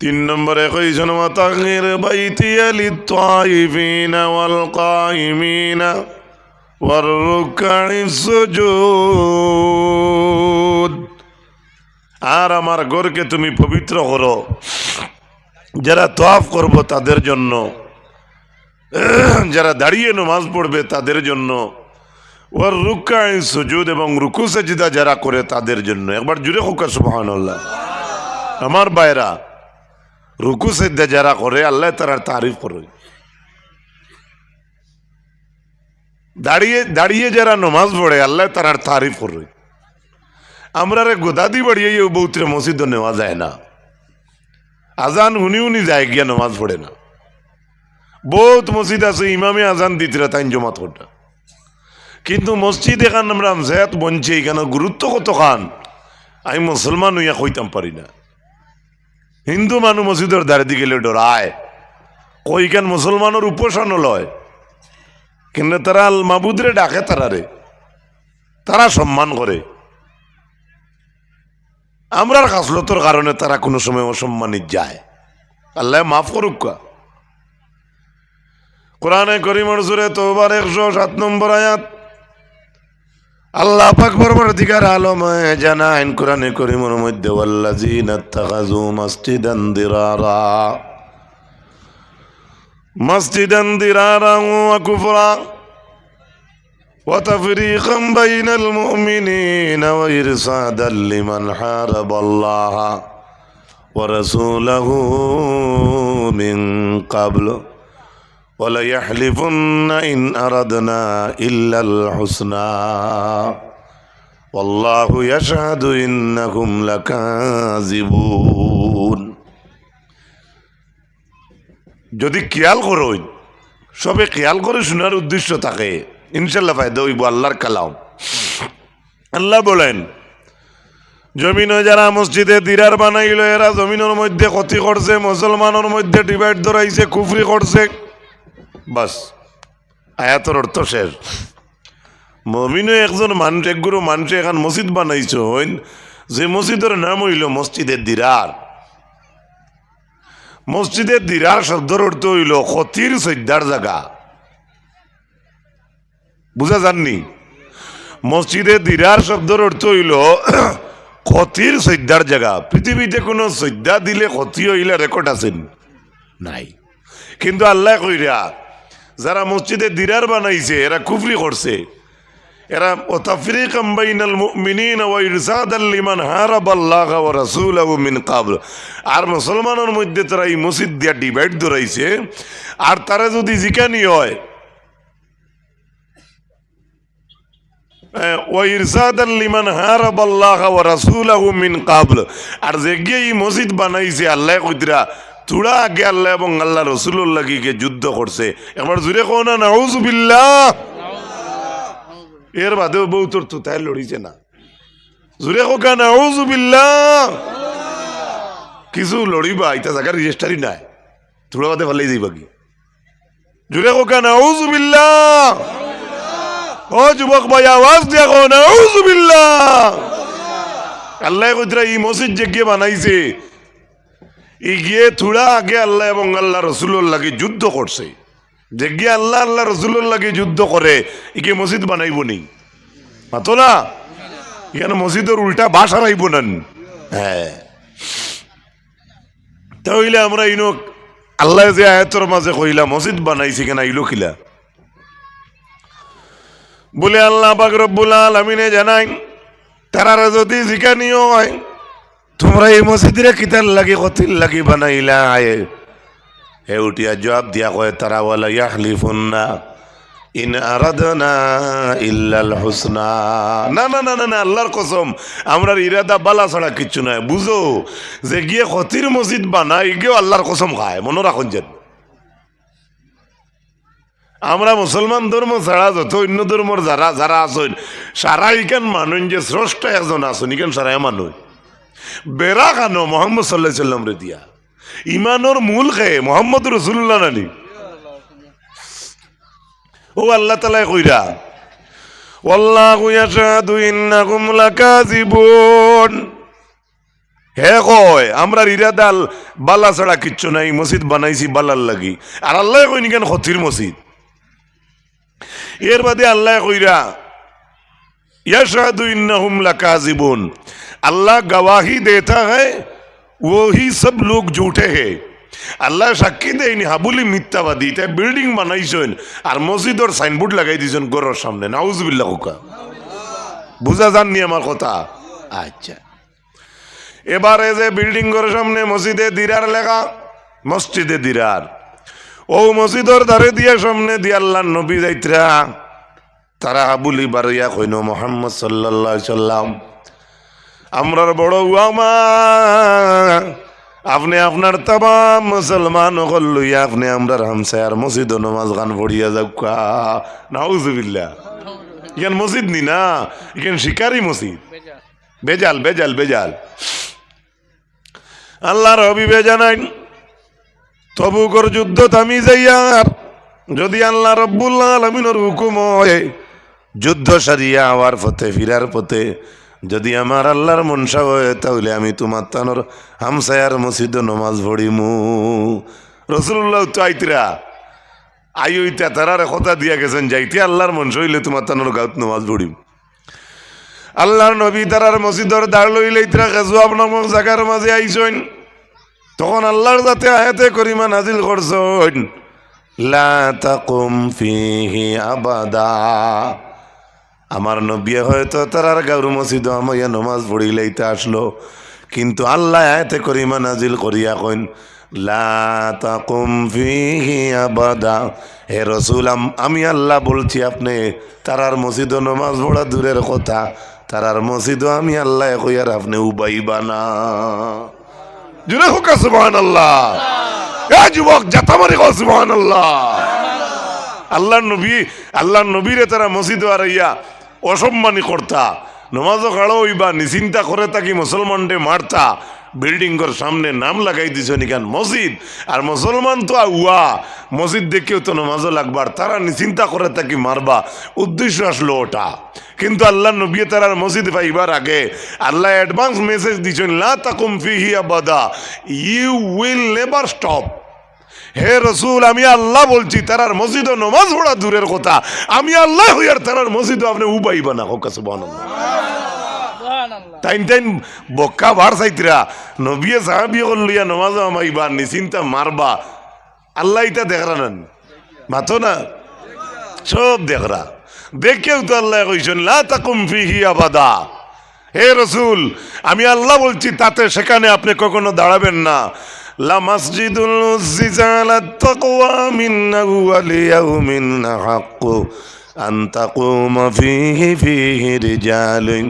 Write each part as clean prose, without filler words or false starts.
তিন নম্বরে কইছেন ওয়াতাগির বাইতিয়া লিত্তাইফিনা ওয়াল কাইমিনা ওয়ার রুকাইস সুজুদ। আর আমার ঘরকে তুমি পবিত্র করো যারা তওয়াফ করব তাদের জন্য, যারা দাঁড়িয়ে নামাজ পড়বে তাদের জন্য, ওয়ার রুকাইস সুজুদ এবং রুকু সাজদা যারা করে তাদের জন্য। একবার জুড়ে হোক সুবহানাল্লাহ। আমার ভাইরা, রুকু সাজদা যারা করে আল্লাহ তাআলার তারিফ করে, দাঁড়িয়ে দাঁড়িয়ে যারা নামাজ পড়ে আল্লাহ তাআলার তারিফ করে। আমরা রে গোদাদি বাড়িয়ে বহুতরে মসজিদ নেওয়া যায় না, আজান উনি উনি যায় গিয়া নামাজ পড়ে না। বহুত মসজিদ আছে ইমামে আজান দিতরা তাই জমাত করটা, কিন্তু মসজিদ এখান আমরা আমজায়াত বনছি এখানে গুরুত্ব কত খান আমি মুসলমান হইয়া কইতাম পারি না। হিন্দু মানুষ মসজিদের দাঁড়িয়ে গেলে ডরায়, কইখান মুসলমানের উপাসনা লয়, কিন্তু তারা আল মাবুদরে ডাকে, তারা সম্মান করে। আমরার খাসলতর কারণে তারা কোনো সময় অসম্মানিত যায়, আল্লাহ মাফ করুক। কোরআনে কারীমের সূরা তাওবার 107 নম্বর আয়াত আল্লাহ পাক পরবর্তীকার আলমে জানান কোরআনে কারীমের মধ্যে ওয়াল্লাযীনা ইত্তাখাযু মাসজিদান দিরারা ওয়া কুফরা ওয়া তাফরীকান বাইনাল মুমিনিনা ওয়া ইরসাদাল লিমান হারাবাল্লাহা ওয়া রাসূলাহু মিন ক্বাবলু ওয়ালা ইয়াহলিফুন্না ইন আরাদনা ইল্লাল হুসনা ওয়াল্লাহু ইয়াশহাদু ইন্নাকুম লাকাযিবুন। যদি খেয়াল করো, সবে খেয়াল করে শোনার উদ্দেশ্য থাকে, ইনশাল্লাহ ফায়দা হইব আল্লাহর কালাম। আল্লাহ বলেন জমিনে যারা মসজিদে দিরার বানাইল এরা জমিনের মধ্যে ক্ষতি করছে, মুসলমানের মধ্যে ডিভাইড ধরাইছে, কুফরি করছে, বাস আয়াতের অর্থ শেষ। মমিনও একজন মানুষ, একগুরু মানুষ এখন মসজিদ বানাইছে, যে মসজিদের নাম হইল মসজিদের দিরার। মসজিদের দিরার শব্দের অর্থ হইল ক্ষতির সজ্জার জায়গা, বুঝা যাননি? মসজিদের দিরার শব্দের অর্থ হইল ক্ষতির সজ্জার জায়গা। পৃথিবীতে কোনো সজ্জা দিলে ক্ষতি হইলে রেকর্ড আছেন নাই, কিন্তু আল্লাহ কইরা যারা মসজিদে দিরার বানাইছে এরা কুফরি করছে, এরা তাফরীকাম বাইনাল মুমিনিনা ওয়া ইরসাদাল লিমান হারাবাল্লাহা ওয়া রাসূলাহু মিন ক্বাবল। আর মুসলমানের মধ্যে তারা এই মসজিদ দিয়া ডিভাইড ধরাইছে। আর তারা যদি জিকানি হয় ওয়া ইরসাদাল লিমান হারাবাল্লাহা ওয়া রাসূলাহু মিন ক্বাবল, আর যে গিয়ে এই মসজিদ বানাইছে আল্লাহ কইতরা তোরা আগে আল্লাহ এবং আল্লাহ রসুলের লাগিয়ে যুদ্ধ করছে। এবার জুড়ে কো না নাউযুবিল্লাহ। এর বাদেও বউ তোর তো তাই লড়িছে না, জুড়ে কো না নাউযুবিল্লাহ। কিছু লড়িবা এটা জায়গার রেজিস্টারি নাই, তোরা বাদে ভালোই যাইবা কি, জুড়ে কো না নাউযুবিল্লাহ। ও যুবক ভাই আওয়াজ দিয়া কো নাউযুবিল্লাহ। আল্লাহ কইতরা এই মসজিদ যে গিয়ে বানাইছে গিয়ে থোড়া আগে আল্লাহ এবং আল্লাহ রসুলের লাগে যুদ্ধ করছে। যে গিয়ে আল্লাহ আল্লাহ রসুলের লাগে যুদ্ধ করে একে মসজিদ বানাইব নি, মাতো না? এখানে মসজিদের উল্টা বাসা রাইব না। হ্যাঁ, তাহলে আমরা ইনো আল্লাহ যে আয়াতের মাঝে কইলা মসজিদ বানাইছে কেন আইলো কিলা বলে আল্লাহ পাক রব্বুল আলামিনে জানাই তারা যদি জিকানিও হয় তোমরা এই মসজিদে কিতার লাগি কতির লাগি বানাইলা, হে উঠিয়া জবাব দিয়া কয় তারা ওয়ালা ইয়াহলিফুন্না ইন আরাদনা ইল্লাল হুসনা। না না না না, আল্লাহর কসম আমরা ইরাদা বালা ছাড়া কিচ্ছু নাই। বুঝো যে গিয়ে ক্ষতির মসজিদ বানাই গিয়েও আল্লাহর কসম খায়, মনে রাখুন। যেন আমরা মুসলমান ধর্ম ছাড়া যত অন্য ধর্মর যারা যারা আছেন সারা ইখান মানুষ যে শ্রেষ্ঠ একজন আছেন ইখান সারাই মানুষ বেড়া খানো মোহাম্মদ সাল্লাল্লাহু আলাইহি সাল্লাম রে দিয়া ইমানোর মূল খেয়ে মোহাম্মদ রাসূলুল্লাহ নানি। ও আল্লাহ তাআলা কইরা ওয়াল্লাহু ইয়াশহাদু ইন্নাকুম লাকাযিবুন। হে কয় আমরা ইরাদাল বালা ছাড়া কিচ্ছু নাই, মসজিদ বানাইছি বালার লাগি। আর আল্লাহ কইনি কেন ক্ষতির মসজিদ। এর বাদে আল্লাহ কইরা यशहदु इन्नहुम लकाज़िबून, अल्लाह गवाही देता है वही सब लोग झूठे हैं। আল্লাহ সাক্ষী দেয়নি হাবুলি মিথ্যাবাদী। তাই বিল্ডিং বানাইছেন আর মসজিদের সাইনবোর্ড লাগাই দিয়েছেন ঘরের সামনে। নাউজুবিল্লাহ হুকা, বুঝা যাননি আমার কথা? আচ্ছা, এবারে যে বিল্ডিং ঘরের সামনে মসজিদে দিরার লেখা, মসজিদে দিরার, ও মসজিদের ধারে দিয়ে সামনে দিয়ে আল্লাহ নবী যাইত্রা তারা হাবুলি বাড়িয়া কইন মোহাম্মদ সাল্লাল্লাহু আলাইহি সাল্লাম আমরার বড় উয়ামা, আপনি আপনার তামাম মুসলমান হল লইয়া আপনি আমরার হামসায়ার মসজিদ নমাজ গান পড়িয়া যাওকা। নাউজুবিল্লাহ, ইখান মসজিদ নি না, ইখান শিকারি মসজিদ। বেজাল বেজাল বেজাল। আল্লাহর হাবিবে জানাই তবুকর যুদ্ধ থামি যাইয়ার যদি আল্লাহ রব্বুল আলামিনের হুকুম হয় যুদ্ধ সারিয়া আওয়ার পথে ফিরার পথে যদি আমার আল্লাহর মনসা হয় তাহলে আমি তোমার তানোর হামসায়ার মসজিদ নমাজ পড়িমু। রাসূলুল্লাহ তো আইতরা আইতা তারার কথা দিয়া গেছেন যাইতে আল্লাহর মনসা হইলে তোমার তানোর গাঁত নমাজ পড়িম। আল্লাহর নবী তারার মসজিদর দাঁড় লইলে ইতরা গাজওয়াব নামক জায়গার মাঝে আইছেন। তখন আল্লাহর যাতে আয়াতে করিমা নাজিল করছেন, লা তাকুম ফিহি আবাদা। আমার নবী হয়তো তারার গাঁর মসজিদ আমাইয়া নমাজ পড়িলেইতে আসলো, কিন্তু আল্লাহ আয়াতে করিমা নাজিল করিয়া কইন লা তাকুম ফিহি আবাদা। হে রাসূল, আমি আল্লাহ বলছি আপনি তারার মসজিদ নমাজ পড়া দূরের কথা, তারার মসজিদ আমি আল্লাহ কইয়ার আপনি উবাইবা না। জুড়ে হোক সুবহানাল্লাহ। এ যুবক জাতামারি কও সুবহানাল্লাহ। আল্লাহর নবীরে তারা মসজিদ আরাইয়া অসম্মানী করতা, নমাজও কাড়ো হইবা নিচিন্তা করে তাকি মুসলমানটে মারতা। বিল্ডিংয়ের সামনে নাম লাগাই দিছ নিকান মসজিদ, আর মুসলমান তো উয়া মসজিদ দেখেও তো নমাজও লাগবার, তারা নিচিন্তা করে তাকি মারবা, উদ্দেশ্য আসলো ওটা। কিন্তু আল্লাহ নবী তারার মসজিদ পাইবার আগে আল্লাহ অ্যাডভান্স মেসেজ দিচ্ছেন, লা তাকুম ফিহি আবাদা, ইউ উইল নেভার স্টপ। হে রসুল, আমি আল্লাহ বলছি তারার মসজিদ নমাজ পড়া দূরের কথা, আমি আল্লাহ হইয়ার তারার মসজিদ আপনি উবাইবা না। হোক সুবহানাল্লাহ। টাইম বক্কা ভার চাইতরা নবিয়ে সাহাবি লইয়া নমাজ আমাইবা নিচিন্তা মারবা, আল্লাহ ইটা দেখরা না মাতো না, সব দেখরা। দেখেও তো আল্লাহ কইছেন লা তাকুম ফিহি আবাদা। হে রসুল, আমি আল্লাহ বলছি তাতে সেখানে আপনি কখনো দাঁড়াবেন না। লা মসজিদুল উসসিসা আলাত তাকওয়া মিন আউয়ালি ইয়াউমিন হাক্কু আন তাকুমা ফিহি রিজালুন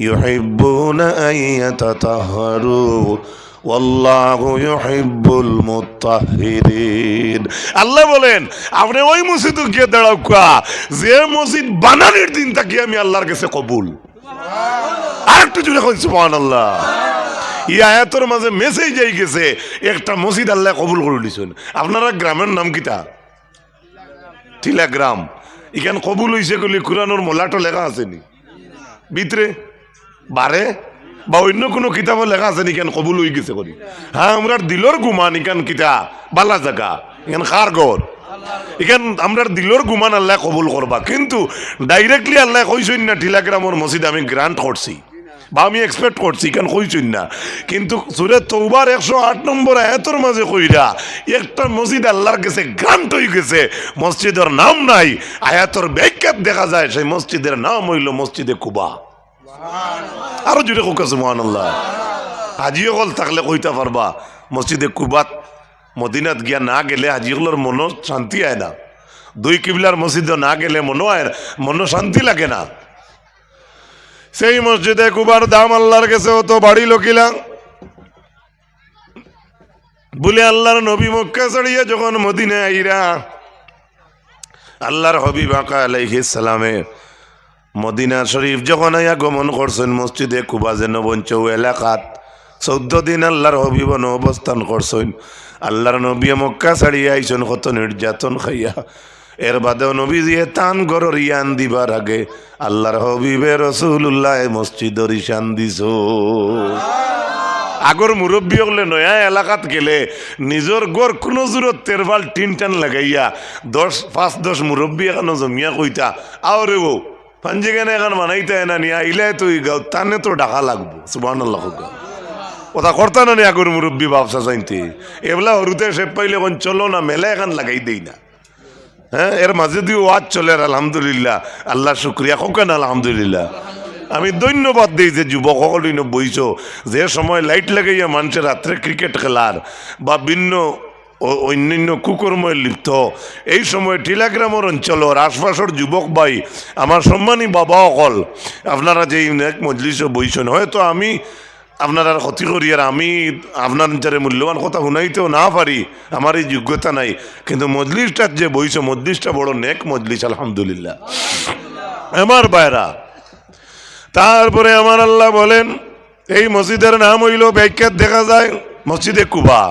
ইউহিব্বুনা আন ইয়াতাতাহহারু ওয়াল্লাহু ইউহিব্বুল মুত্তাহহিরিন। আল্লাহ বলেন আপনি ওই মসজিদে গিয়ে দাঁড়াও যে মসজিদ বানানোর দিন থেকে আমি আল্লাহর কাছে কবুল। আর একটু জুড়ে কইন সুবহানাল্লাহ। এই আয়াতের মাঝে মেসেজ যাই গেছে একটা মসজিদ আল্লাহ কবুল করে দিয়েছেন। আপনারা গ্রামের নাম কিতা? টিলা গ্রাম। এখানে কবুল হয়েছে বলে কোরআনের মোলাটো লেখা আছে নি ভিতরে বারে বা অন্য কোনো কিতাবও লেখা আছে নিখান কবুল হয়ে গেছে করি? হ্যাঁ, আমরা দিলর গুমান ইখান কিতা বালা জায়গা, এখান খার ঘর, এখান আমরা দিলর গুমান আল্লাহ কবুল করবা। কিন্তু ডাইরেক্টলি আল্লাহ কইছেন না টিলা গ্রামের মসজিদ আমি গ্রান্ট করছি বা আমি এক্সপেক্ট করছি, কেন কইছেন না। কিন্তু সূরা তওবার 108 নম্বর আয়াতের মাঝে কইরা একটা মসজিদ আল্লাহর কাছে গ্রান্ট হয়ে গেছে, মসজিদের নাম নাই। আয়াতের ব্যাখ্যাত দেখা যায় সেই মসজিদের নাম হইল মসজিদে কুবা। আরো জুড়ে কোক সুবহানাল্লাহ। হাজি হল থাকলে কইতে পারবা মসজিদে কুবাত মদিনাত গিয়া না গেলে হাজিগুলোর মনো শান্তি হয় না। দুই কিবলার মসজিদে না গেলে মনো শান্তি লাগে না। সেই মসজিদে কুবার দাম আল্লাহর কাছে তো বাড়ি লোকিলা বলে আল্লাহর নবী মক্কা ছাড়িয়ে যখন মদিনায় আইরা আল্লাহর হাবিব আকা আলাইহিস সালামে মদিনা শরীফ যখন আইয়া গমন করছেন মসজিদে কুবা যেন বঞ্চৌ এলাকাত 14 দিন আল্লাহর হাবিব অবস্থান করছেন। আল্লাহর নবী মক্কা ছাড়িয়ে আইছেন কত নির্যাতন খাইয়া। এর বাদেও নবী দিয়ে তান গরর ইয়ান দিবার আগে আল্লাহর হাবিবে রাসূলুল্লাহ মসজিদর ঈশান দিছ। আগর মুরব্বী হলে নয়া এলাকাত গেলে নিজের গড় কোনো জোরত তেরবাল টিন টান লাগাইয়া 5-10 মুরব্বী এখানো জমিয়া কইতা আরে বউ পাঞ্জিগানে এখন বানাইতে না নিয়া ইলাই তুই গাও তানে তো ডাকা লাগবো সুবহানাল্লাহ কথা করতা না নি আগর মুরব্বী বাপসা চাইতে এবেলা হরুতে সে পাইলে এখন চলো না মেলা এখন লাগাই দেই না হ্যাঁ এর মাঝে দিয়ে ওয়াজ চলে আলহামদুলিল্লাহ আল্লাহ শুক্রিয়া কোকেন আলহামদুলিল্লাহ আমি ধন্যবাদ দিই যে যুবক সকল বইছ যে সময় লাইট লাগাইয়া মানুষের রাত্রে ক্রিকেট খেলার বা ভিন্ন অন্যান্য কুকর্ময় লিপ্ত এই সময় টিলাগ্রামের অঞ্চলের আশপাশের যুবক ভাই আমার সম্মানী বাবা অকল আপনারা যে এক মজলিসে বইছেন হয়তো আমি আপনার ক্ষতি করি আর আমি আপনার যারা মূল্যবান কথা শুনাইতেও না পারি আমার এই যোগ্যতা নাই কিন্তু মজলিসটার যে বইছ মজলিসটা বড় নেক মজলিস আলহামদুলিল্লাহ আমার বাইরা তারপরে আমার আল্লাহ বলেন এই মসজিদের নাম হইল ব্যাখ্যাত দেখা যায় মসজিদে কুবা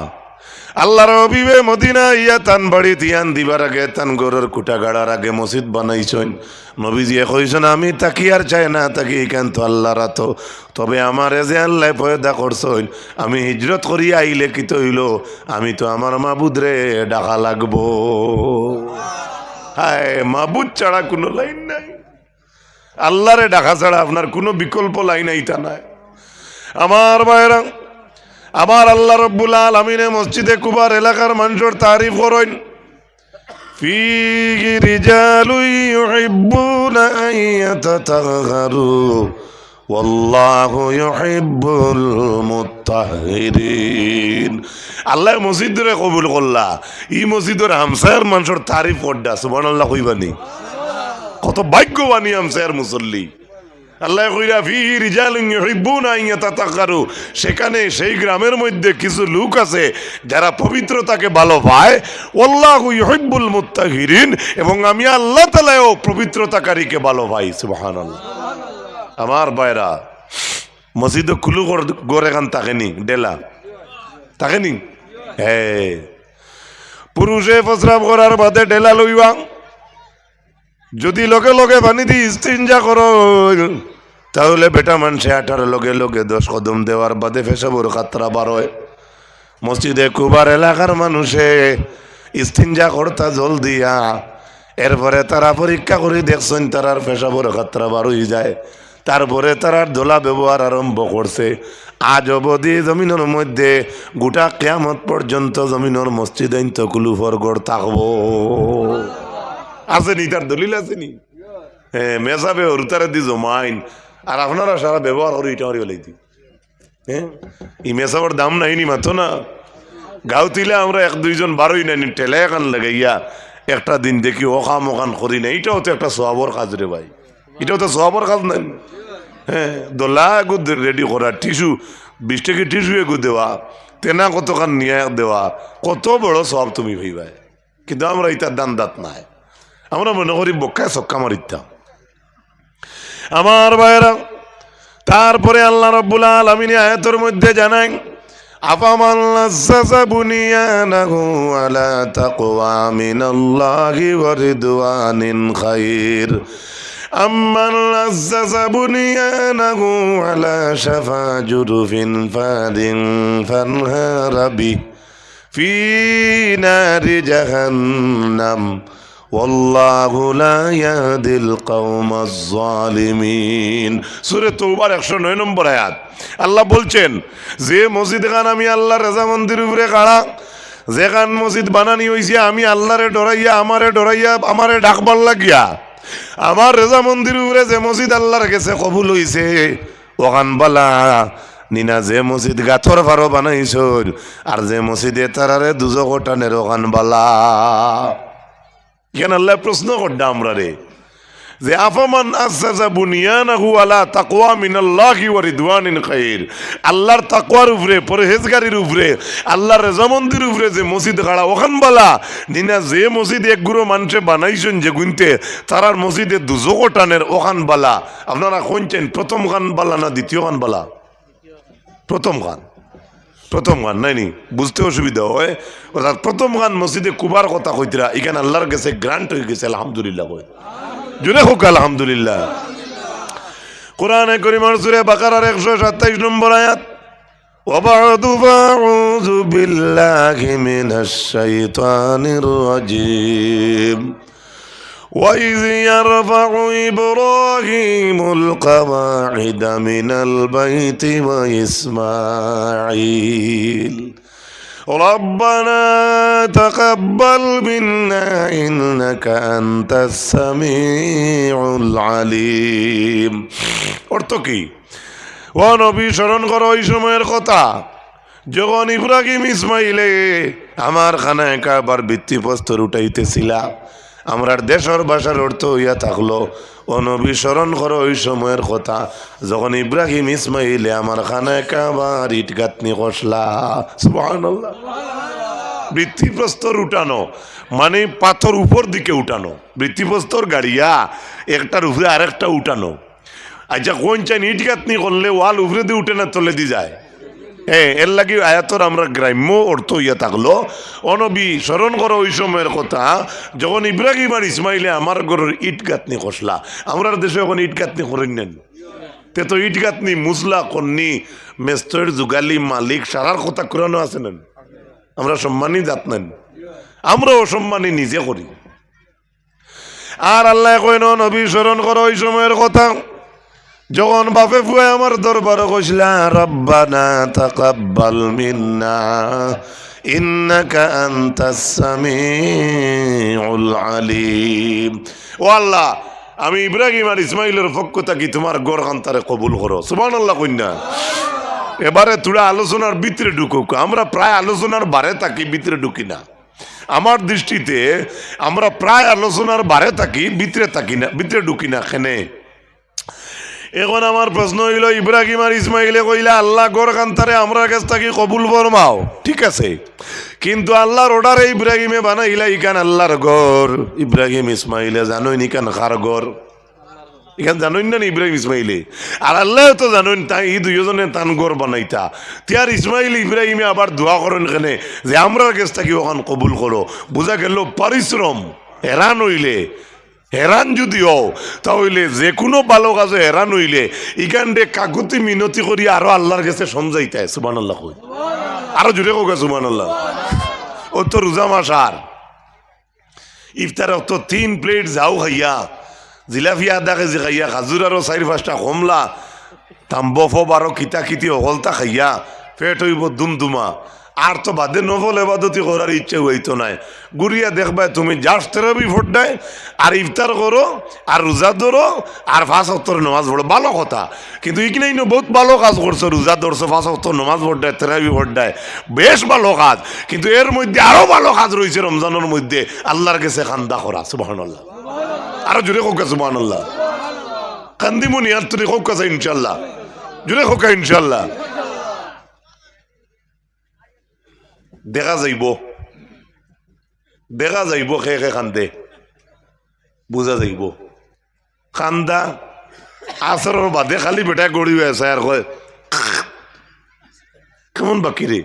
আল্লাহর অবিবে মদিনা ইয়া তান বাড়ি তিয়ান দিবার আগে তান গরুর কুটা গাড়ার আগে মসজিদ বানাইছেন নবীজি কইছেন আমি তাকি আর চাই না তাকি কেন তো আল্লাহর তো তবে আমার যে আল্লাহ পয়দা করছেন আমি হিজরত করি আইলে কি তো হইল আমি তো আমার মাবুদ রে ডাকা লাগবো হায় মাবুদ ছাড়া কোনো লাইন নাই আল্লাহরে ডাকা ছাড়া আপনার কোনো বিকল্প লাইন এইটা নাই আমার বাইরা আমার আল্লাহ রব্বুল আলামিনে মসজিদে কুবার এলাকার মানুষের তারিফ করেন ফীহি রিজালুন ইউহিব্বুনা আন ইয়াতাতাহহারু ওয়াল্লাহু ইউহিব্বুল মুত্তাহহিরিন আল্লাহ মসজিদরে কবুল করলা এই মসজিদের হামসায়ের মানুষের তারিফ করডা সুবহানাল্লাহ কইবানি কত ভাগ্যবানী হামসায়ের মুসল্লি আল্লাহ কইরা ফীহি রিজালুন ইউহিব্বুনা আন ইয়াতাতাহহারু সেখানে সেই গ্রামের মধ্যে কিছু লোক আছে যারা পবিত্রতাকে ভালো পায় আল্লাহু ইউহিব্বুল মুত্তাহহিরিন এবং আমি আল্লাহ তাআলাও পবিত্রতাকারীকে ভালো পাই সুবহানাল্লাহ আমার বাইরা মসজিদে খুলু গড়ে গান থাকেনি ডেলা থাকেনি হ্যাঁ পুরুষে প্রস্রাব করার বাদে ডেলা লইবা যদি লগে লগে পানি দিয়ে ইস্তিনজা করো তাহলে বেটা মানুষে 18 লগে লগে 10 কদম দেওয়ার বাদে পেশাবর কাতরা বার হয় মসজিদে কুবার এলাকার মানুষে ইস্তিনজা করতা জল দিয়া এরপরে তারা পরীক্ষা করে দেখছেন তারার পেশাবর কাতরা বার হয়ে যায় তারপরে তারা দোলা ব্যবহার আরম্ভ করছে আজ অবধি জমিনের মধ্যে গোটা কিয়ামত পর্যন্ত জমিনের মসজিদ কুলুফর গড় থাকবো আসেনি তার দলিল আসেনি হ্যাঁ মেসাবে হরুতারে দি জমাইন আর আপনারা সারা ব্যবহার করে এটা হরিয়ে লাইতি হ্যাঁ ই মেসাবার দাম নাইনি মাত্র না গাঁও তিলে আমরা 1-2 জন বারোই নাইনি টেলে এখান লাগাইয়া একটা দিন দেখি ওখান ওখান করি না এটাও তো একটা সোয়াবর কাজ রে ভাই এটাও তো সোয়াবর কাজ নাই হ্যাঁ দোলা এগু রেডি করা টিস্যু 20 টাকা টিস্যু এগু দেওয়া তেনা কতখান নিয়ে দেওয়া কত বড় সব তুমি ভাই কিন্তু আমরা এটার দান দাঁত নাই আমরা মনে করি বক্কায় সক্কা মারিতাম আমার ভাইরা তারপরে আল্লাহ রাব্বুল আলামিন আয়াতের মধ্যে জানান আফামান লাজ্জাযা বুনিয়ানাহু আলা তাকওয়া মিনাল্লাহি ওয়া রিদওয়ানিন খায়র আম্মান লাজ্জাযা বুনিয়ানাহু আলা শাফা জুরফিন ফাদিন ফানহারা ফি নারি জাহান্নাম ওয়াল্লাহু লা ইয়াহদিল কওমাজ জালিমিন সূরা তাওবার 109 নম্বর আয়াত আল্লাহ বলছেন যে মসজিদ খান আমি আল্লাহর রাজামন্দির উপরে খাড়া যেখান মসজিদ বানানি হইছে আমি আল্লাহরে ডরাইয়া আমারে ডাকবার লাগিয়া আমার রাজামন্দির উপরে যে মসজিদ আল্লাহর কাছে কবুল হইছে ওখান বালা নিনা যে মসজিদ গাথর ফারো বানাইছ আর যে মসজিদে তারারে দুজক টানের ওখান বালা কেন আল্লাহ প্রশ্ন করডা আমরা রে যে আফামান আসাসা বুনিয়ানাহু আলা তাকওয়া মিনাল্লাহি ওয়া রিদওয়ানিন খায়র আল্লাহর তাকওয়ার উপরে পরহেজগারির উপরে আল্লাহর রাজামন্দির উপরে যে মসজিদ গাড়া ওখান বালা নিনা যে মসজিদ এক গুরু মানুষে বানাইছেন যে গুনতে তারার মসজিদে দুজক টানের ওখান বালা আপনারা কোনছেন প্রথম গান বালা না দ্বিতীয় গান বালা প্রথম গান নাইনি বুঝতে অসুবিধা হয় অর্থাৎ প্রথম গান মসজিদে কুবার কথা কইতরা এখানে আল্লাহর কাছে গ্রান্ট হয়ে গেছে আলহামদুলিল্লাহ কই জুড়ে হোক আলহামদুলিল্লাহ কোরআনে কারীমের সূরা বাকারার 127 নম্বর আয়াত وبعد فأعوذ بالله من الشيطان الرجيم وإذ يرفع إبراهيم القواعد من البيت وإسماعيل ربنا تقبل منا إنك أنت السميع العليم অর্থ কি? ও নবী, স্মরণ করো ওই সময়ের কথা যখন ইব্রাহিম ইসমাইলে আমার খানায় কাবার ভিত্তিপ্রস্তর উঠাইতেছিলা। আমরার দেশের ভাষার অর্থ হইয়া থাকলো, ও নবী স্মরণ করো ওই সময়ের কথা যখন ইব্রাহিম ইসমাইলে আমার খানায় কাবার ইট গাঁথনি কষলা। সুবহানাল্লাহ। ভিত্তিপ্রস্তর উঠানো মানে পাথর উপর দিকে উঠানো, ভিত্তিপ্রস্তর গাড়িয়া একটার উপরে আরেকটা উঠানো। আচ্ছা, কোন চাই ইট গাঁথনি করলে ওয়াল উপরে দিয়ে উঠে না তলে দিয়ে যায়? এর লাগি আয়াতর আমরা গ্রাম্য অর্থ ইয়া থাকলো, অনবী স্মরণ করো ওই সময়ের কথা যখন ইব্রাহিম আর ইসমাইলে আমার ঘরের ইট গাঁথনি কষলা। আমরা দেশে এখন ইট গাঁথনি করেন নেন, তে তো ইট গাঁথনি মুসলা কন্নি মেস্তর যুগালি মালিক সারার কথা কোরআনও আছে নেন। আমরা সম্মানী জাত নেন, আমরা অসম্মানী নিজে করি। আর আল্লাহ কইন নবী স্মরণ করো ওই সময়ের কথা যখন বাপে ফুয়ে আমার দরবারে কইছিলা রব্বানা তাকাব্বাল মিন্না ইন্নাকা আনতাস সামিউল আলিম। ও আল্লাহ, আমি ইব্রাহিম আর ইসমাইলের পক্ষ থাকি তোমার গড়খান্তারে কবুল করো। সুবহানাল্লাহ কইনা। এবারে তোরা আলোচনার ভিতরে ঢুকুক। আমরা প্রায় আলোচনার বারে থাকি, ভিতরে ঢুকি না। আমার দৃষ্টিতে আমরা প্রায় আলোচনার বারে থাকি, ভিতরে থাকি না, ভিতরে ঢুকি না। কেনে এখন আমার প্রশ্ন হইল, ইব্রাহিম আর ইসমাইলে কইলা আল্লাহ গড়খান্তারে আমরা কাছ থেকে কবুল ফরমাও, ঠিক আছে, কিন্তু আল্লাহর অর্ডারে ইব্রাহিমে বানাইলা ইকান আল্লাহর ঘর। ইব্রাহিম ইসমাইলে জানোই নিকান কার ঘর? এখানে জানোই না ইব্রাহিম ইসমাইলে, আর আল্লাহ তো জানোই তাই এই দুইজনে তান ঘর বানাইতা।তিয়ার ইসমাইল ইব্রাহিমে আবার দোয়া করেন কেনে যে আমরা কাছ থেকে ওখান কবুল করো। বোঝা গেল পরিশ্রম হেরান হইলে, হেরান যদি হও তাহলে যে কোনো ভালো কাজে হেরান হইলে ইখানটে কাকুতি মিনতি করি আরো আল্লাহর কাছে সমঝাইতে। সুবহানাল্লাহ কই, আরো জুড়ে হোক সুবহানাল্লাহ। ও তো রোজা মাস, আর ইফতার তো 3 প্লেট যাও খাইয়া, জিলাপি আধা কেজি খাইয়া, খাজুর আরো 4-5টা কমলা, তাম্বফ আরো কিতা কিতি অকলতা খাইয়া পেট হইব দুমদুমা। আর তো বাদে নফল এবাদতি করার ইচ্ছে হইতো নাই। গুড়িয়া দেখবা তুমি জাস্ট তেরাবি ফোটায় আর ইফতার করো আর রোজা ধরো আর 5 ওয়াক্তের নামাজ পড়ো, ভালো কথা। কিন্তু ইখানে বহুত ভালো কাজ করছো, রোজা ধরছো, 5 ওয়াক্তের নামাজ পড়ায়, তেরাবি ফোটায়, বেশ ভালো কাজ। কিন্তু এর মধ্যে আরো ভালো কাজ রয়েছে রমজানের মধ্যে, আল্লাহর কাছে খান্দা করা। সুবহানাল্লাহ, আরো জোরে হোক সুবহানাল্লাহ। কান্দিমুনি আর তুমি হোক কাছে ইনশাল্লাহ, জোরে হোক ইনশাল্লাহ। দেখা যাইব, দেখা যাইব খে খে কান্দে, বুঝা যাইব। কান্দা আসরের বাদে খালি বেটা গড়ি আছে আর কয় কেমন বাকি রে।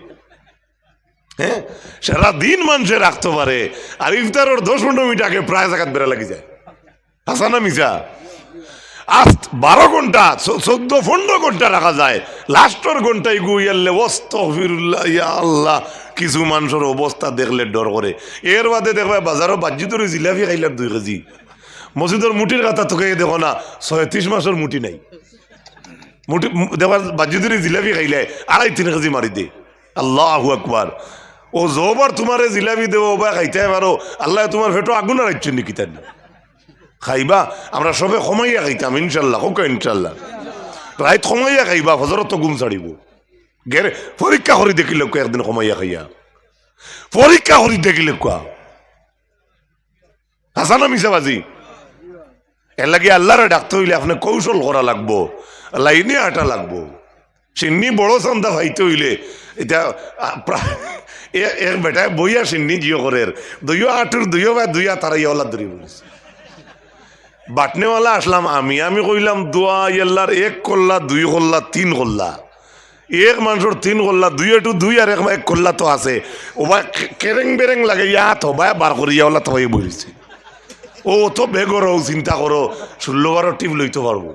হ্যাঁ, সারাদিন মানুষে রাখতে পারে আর ইফতারের 10-15 মিনিট আগে প্রায় জায়গাত বেড়া লাগি যায়। হাসা না মিশা? আজ 12 ঘন্টা 14-15 ঘন্টা রাখা যায়, লাস্টের ঘন্টায় গুইয়ালে আস্তাগফিরুল্লাহ ইয়া আল্লাহ। কিছু মানুষের অবস্থা দেখলে ডর করে। এর বাদে দেখবা বাজারও বাজি ধরে জিলাপি খাইলাম 2 কেজি, মসজিদের মুটির কথা তোকে দেখো না 36 মাসের মুটি নাই, মুটি দেখবা বাজি ধরে জিলাপি খাইলে 2.5-3 কেজি মারি দে। আল্লাহু আকবার। ও জোবার তোমারে জিলাপি দেবো বা খাইতে পারো, আল্লাহ তোমার ফেটো আগুন রাখছেন নাকি? তাই না খাইবা, আমরা সবে কমাইয়া খাইতাম ইনশাল্লাহ, হোক ইনশাল্লাহ। রাইত কমাইয়া খাইবা, ফজরত তো ঘুম ছাড়িব। গেরে পরীক্ষা করি দেখিলে একদিন কমাইয়া খাইয়া, পরীক্ষা করি দেখিলে কোয়া হাসানা মিশাবাজি। এর লাগে আল্লাহরে ডাকতে হইলে আপনি কৌশল করা লাগবো, লাইনে হাঁটা লাগবো। সিন্নি বড় চান্দা ভাইতে হইলে এটা এক বেটায় বইয়া সিন্নি জিও করে 2 আঁটুর 2 বা 2 তারাইয়া ওলা ধরি বলিস। বাটনেওয়ালা আসলাম আমি কইলাম দোয়া আল্লাহর 1 করলা 2 করলা 3 করলা, এক মানুষের 3 করলা 2 আর 1 করলা তো আছে। ও ভাই কেরেং বেরেং লাগে ইয়া তো ভাই বার করিয়া ওলা তো ভাই বলিছে। ও তো বেগর চিন্তা করো 16-12 টিপ লইতে পারবো।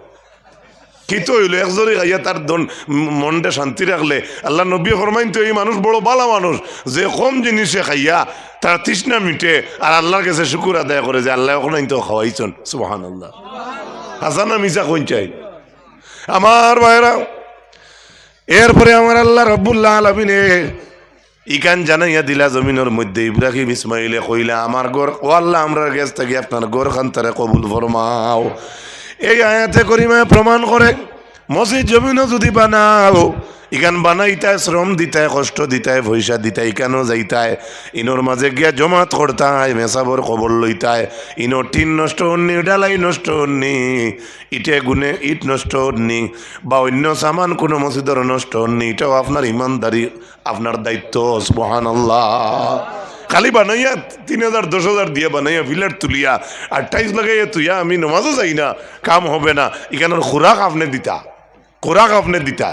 কি তো হইলো একজনই খাইয়া তার মনটা শান্তি রাখলে আল্লাহ নবী ফরমাইন তো এই মানুষ বড় ভালো মানুষ যে কম জিনিসে খাইয়া তার তৃষ্ণা মিটে আর আল্লাহর কাছে শুকুর আদায় করে যে আল্লাহ ওখানে তো খাওয়াইছেন সুবহানাল্লাহ। হাসানা মিসা কোন চাই আমার ভাইরা। এরপরে আমার আল্লাহ রাব্বুল আলামিনে ইকান জানাইয়া দিলা জমিনের মধ্যে ইব্রাহিম ইসমাইলে কইলা আমার ঘর ও আল্লাহ আমরার কাছ থেকে আপনার ঘর খান্তারে কবুল ফরমাও। এই আয়াতে করিমায় প্রমাণ করে মসজিদ জমিনও যদি বানাও ইখান বানাইতায় শ্রম দিতায় কষ্ট দিতায় পয়সা দিতায় ইকানও যাইতায় ইনোর মাঝে গিয়া জমাত করতায় মেসাবর খবর লইতায় ইনো টিন নষ্ট হননি ডালাই নষ্ট হননি ইটে গুনে ইট নষ্ট হননি বা অন্য সামান কোনো মসজিদের নষ্ট হননি এটাও আপনার ইমানদারি আপনার দায়িত্ব সুবহানাল্লাহ। খালি বানাইয়া 3,000 10,000 দিয়ে বানাইয়া ফিলার তুলিয়া আর টাইস লাগাইয়া তুইয়া আমি নমাজও যাই না কাম হবে না এখানের খোরাক আপনি দিতা খোরাক আপনি দিতা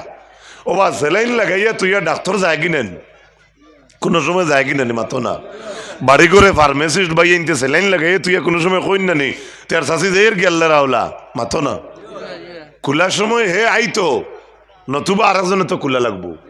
ও বা সেলাইন লাগাইয়া তুইয়া ডাক্তার যায় কিনেন কোনো সময় যায় কিনেন মাতো না বাড়ি করে ফার্মেসিস্ট বাইয়া ইনতে সেলাইন লাগাইয়া তুইয়া কোনো সময় কইন না নি তার শাশি জের গেল্লা রাওলা মাতো না খোলার সময় হে আইতো নতুবা আর একজনে তো খোলা লাগবো।